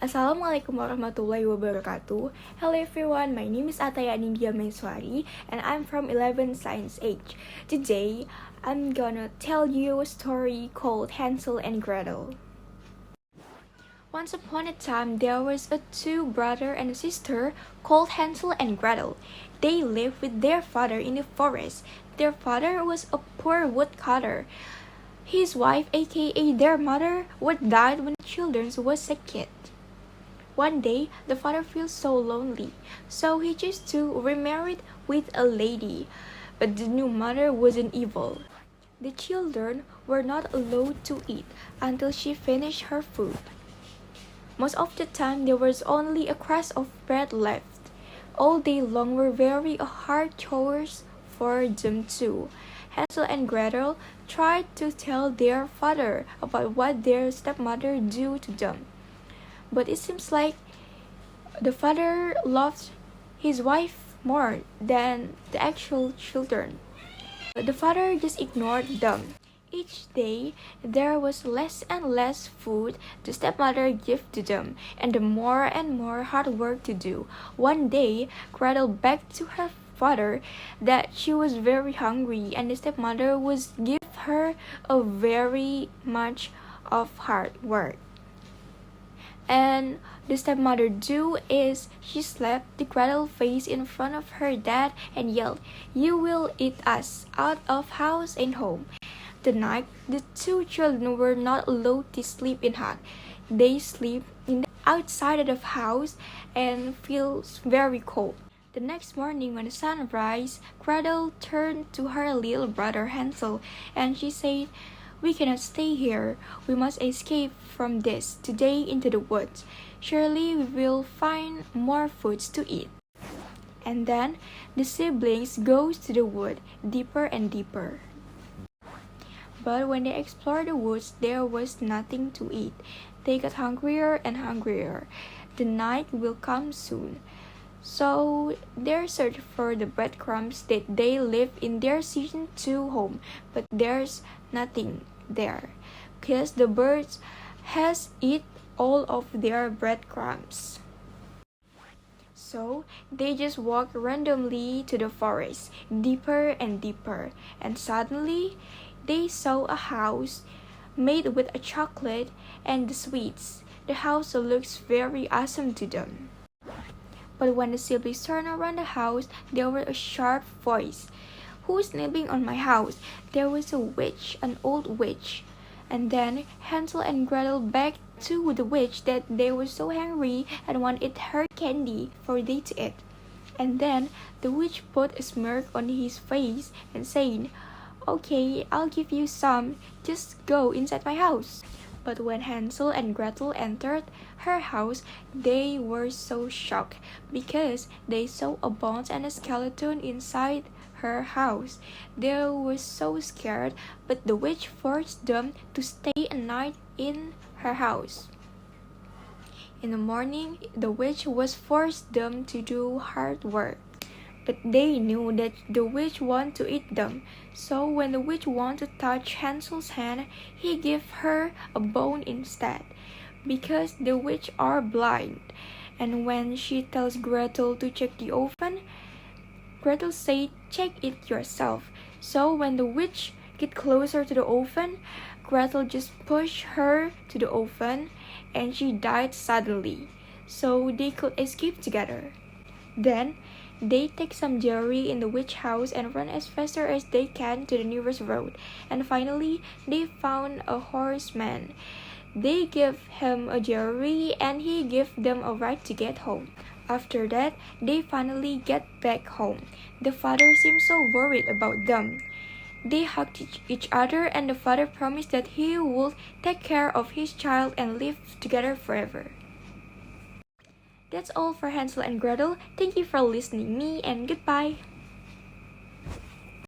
Assalamualaikum warahmatullahi wabarakatuh. Hello everyone, my name is Ataya Nindya Menswari and I'm from 11 Science Age. Today, I'm gonna tell you a story called Hansel and Gretel. Once upon a time, there was a two brother and a sister called Hansel and Gretel. They lived with their father in the forest. Their father was a poor woodcutter. His wife, aka their mother, died when the children was a kid. One day, the father feels so lonely, so he chose to remarry with a lady. But the new mother wasn't evil. The children were not allowed to eat until she finished her food. Most of the time, there was only a crust of bread left. All day long were very hard chores for them too. Hansel and Gretel tried to tell their father about what their stepmother do to them. But it seems like the father loved his wife more than the actual children. The father just ignored them. Each day, there was less and less food the stepmother gave to them, and more and more hard work to do. One day, Gretel begged to her father that she was very hungry, and the stepmother was give her a very much of hard work. And the stepmother do is she slapped the Gretel face in front of her dad and yelled, "You will eat us out of house and home." The night, the two children were not allowed to sleep in hut. They sleep in the outside of the house and feels very cold. The next morning when the sun rise, Gretel turned to her little brother Hansel and she said, "We cannot stay here. We must escape from this today into the woods. Surely we will find more foods to eat." And then the siblings goes to the wood deeper and deeper. But when they explored the woods, there was nothing to eat. They got hungrier and hungrier. The night will come soon. So they search for the breadcrumbs that they live in their season 2 home, but there's nothing there, because the birds has eat all of their breadcrumbs. So they just walk randomly to the forest, deeper and deeper, and suddenly they saw a house made with a chocolate and the sweets. The house looks very awesome to them. But when the siblings turned around the house, there was a sharp voice. "Who's living on my house?" There was a witch, an old witch. And then Hansel and Gretel begged to the witch that they were so hungry and wanted her candy for they to eat. And then the witch put a smirk on his face and said, "Okay, I'll give you some. Just go inside my house." But when Hansel and Gretel entered her house, they were so shocked because they saw a bones and a skeleton inside her house. They were so scared, but the witch forced them to stay a night in her house. In the morning, the witch was forced them to do hard work. But they knew that the witch wanted to eat them. So when the witch wanted to touch Hansel's hand, he gave her a bone instead, because the witch are blind. And when she tells Gretel to check the oven, Gretel said, "Check it yourself." So when the witch get closer to the oven, Gretel just pushed her to the oven and she died suddenly. So they could escape together. Then they take some jewelry in the witch house and run as faster as they can to the nearest road. And finally, they found a horseman. They give him a jewelry and he gave them a ride to get home. After that, they finally get back home. The father seemed so worried about them. They hugged each other and the father promised that he would take care of his child and live together forever. That's all for Hansel and Gretel. Thank you for listening me and goodbye.